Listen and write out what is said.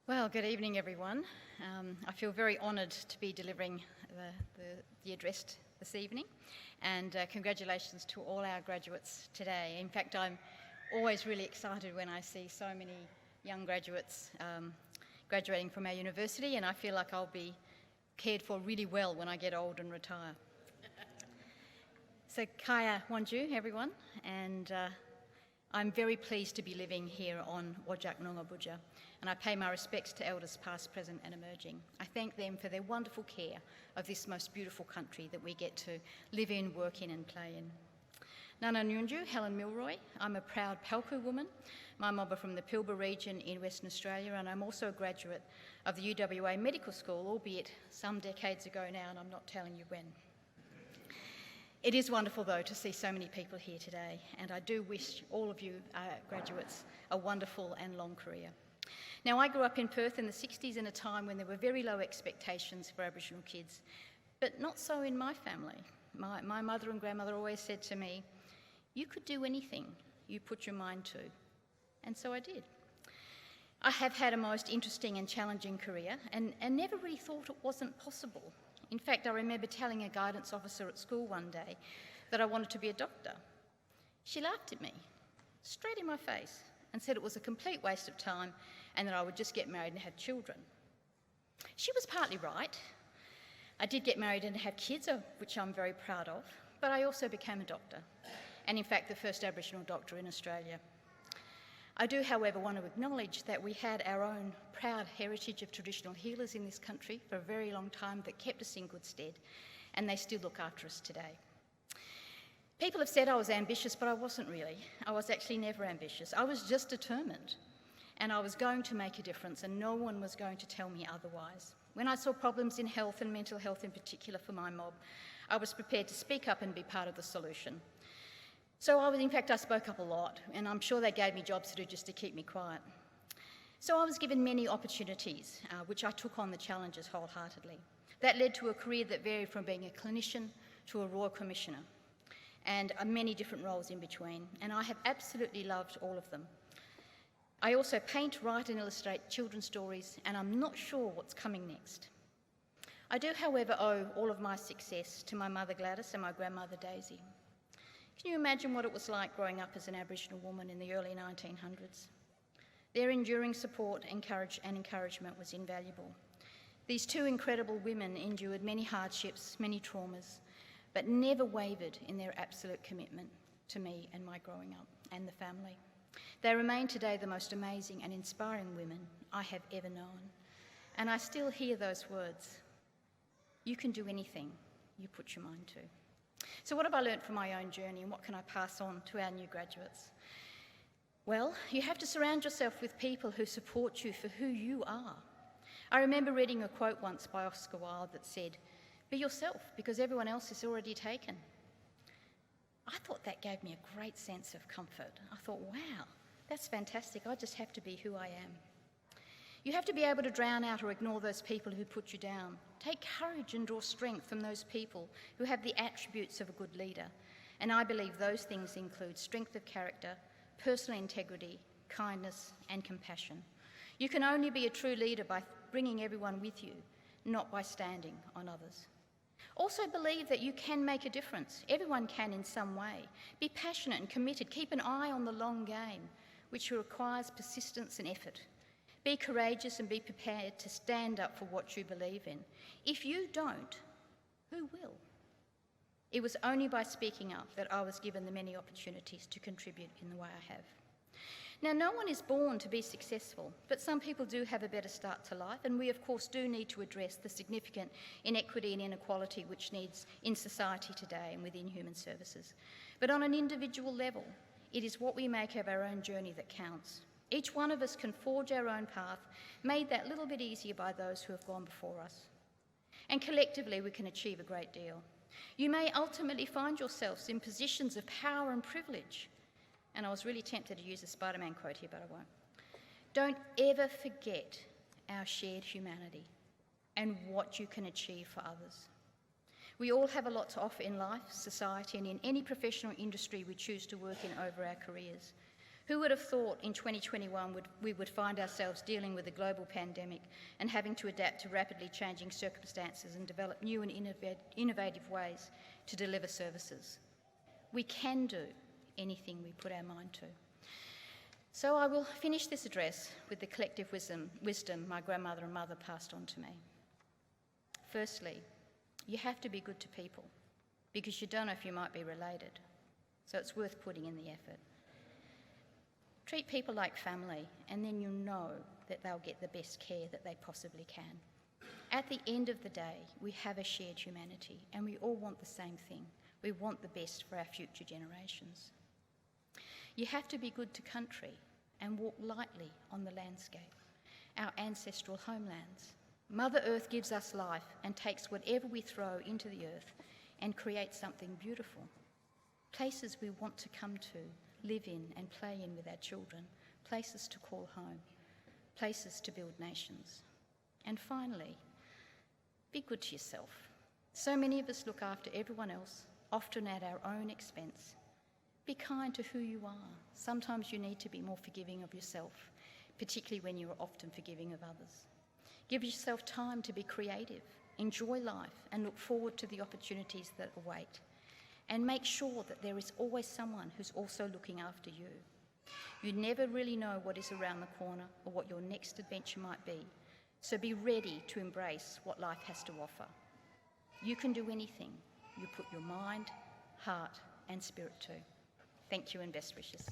Well, good evening, everyone. I feel very honoured to be delivering the address this evening, and congratulations to all our graduates today. In fact, I'm always really excited when I see so many young graduates graduating from our university, and I feel like I'll be cared for really well when I get old and retire. So, Kaya Wanju, everyone, and I'm very pleased to be living here on Whadjuk Noongar Boodja, and I pay my respects to elders past, present and emerging. I thank them for their wonderful care of this most beautiful country that we get to live in, work in and play in. Nana Nyunju, Helen Milroy. I'm a proud Palku woman. My mobber from the Pilbara region in Western Australia, and I'm also a graduate of the UWA Medical School, albeit some decades ago now, and I'm not telling you when. It is wonderful, though, to see so many people here today, and I do wish all of you graduates a wonderful and long career. Now, I grew up in Perth in the 60s in a time when there were very low expectations for Aboriginal kids, but not so in my family. My mother and grandmother always said to me, "You could do anything you put your mind to," and so I did. I have had a most interesting and challenging career and never really thought it wasn't possible. In fact, I remember telling a guidance officer at school one day that I wanted to be a doctor. She laughed at me, straight in my face, and said it was a complete waste of time and that I would just get married and have children. She was partly right. I did get married and have kids, which I'm very proud of, but I also became a doctor, and in fact the first Aboriginal doctor in Australia. I do, however, want to acknowledge that we had our own proud heritage of traditional healers in this country for a very long time that kept us in good stead, and they still look after us today. People have said I was ambitious, but I wasn't really. I was actually never ambitious. I was just determined, and I was going to make a difference, and no one was going to tell me otherwise. When I saw problems in health and mental health in particular for my mob, I was prepared to speak up and be part of the solution. So I spoke up a lot, and I'm sure they gave me jobs to do just to keep me quiet. So I was given many opportunities, which I took on the challenges wholeheartedly. That led to a career that varied from being a clinician to a Royal Commissioner, and many different roles in between, and I have absolutely loved all of them. I also paint, write and illustrate children's stories, and I'm not sure what's coming next. I do, however, owe all of my success to my mother Gladys and my grandmother Daisy. Can you imagine what it was like growing up as an Aboriginal woman in the early 1900s? Their enduring support and encouragement was invaluable. These two incredible women endured many hardships, many traumas, but never wavered in their absolute commitment to me and my growing up and the family. They remain today the most amazing and inspiring women I have ever known. And I still hear those words, "You can do anything you put your mind to." So what have I learnt from my own journey, and what can I pass on to our new graduates? Well, you have to surround yourself with people who support you for who you are. I remember reading a quote once by Oscar Wilde that said, "Be yourself because everyone else is already taken." I thought that gave me a great sense of comfort. I thought, wow, that's fantastic. I just have to be who I am. You have to be able to drown out or ignore those people who put you down. Take courage and draw strength from those people who have the attributes of a good leader. And I believe those things include strength of character, personal integrity, kindness and compassion. You can only be a true leader by bringing everyone with you, not by standing on others. Also believe that you can make a difference. Everyone can in some way. Be passionate and committed. Keep an eye on the long game, which requires persistence and effort. Be courageous and be prepared to stand up for what you believe in. If you don't, who will? It was only by speaking up that I was given the many opportunities to contribute in the way I have. Now, no one is born to be successful, but some people do have a better start to life, and we, of course, do need to address the significant inequity and inequality which needs in society today and within human services. But on an individual level, it is what we make of our own journey that counts. Each one of us can forge our own path, made that little bit easier by those who have gone before us. And collectively, we can achieve a great deal. You may ultimately find yourselves in positions of power and privilege. And I was really tempted to use a Spider-Man quote here, but I won't. Don't ever forget our shared humanity and what you can achieve for others. We all have a lot to offer in life, society, and in any professional industry we choose to work in over our careers. Who would have thought in 2021 we would find ourselves dealing with a global pandemic and having to adapt to rapidly changing circumstances and develop new and innovative ways to deliver services? We can do anything we put our mind to. So I will finish this address with the collective wisdom my grandmother and mother passed on to me. Firstly, you have to be good to people because you don't know if you might be related, so it's worth putting in the effort. Treat people like family, and then you'll know that they'll get the best care that they possibly can. At the end of the day, we have a shared humanity, and we all want the same thing. We want the best for our future generations. You have to be good to country and walk lightly on the landscape, our ancestral homelands. Mother Earth gives us life and takes whatever we throw into the earth and creates something beautiful. Places we want to come to, live in and play in with our children, places to call home, places to build nations. And finally, be good to yourself. So many of us look after everyone else, often at our own expense. Be kind to who you are. Sometimes you need to be more forgiving of yourself, particularly when you are often forgiving of others. Give yourself time to be creative, enjoy life, and look forward to the opportunities that await. And make sure that there is always someone who's also looking after you. You never really know what is around the corner or what your next adventure might be, so be ready to embrace what life has to offer. You can do anything you put your mind, heart, and spirit to. Thank you and best wishes.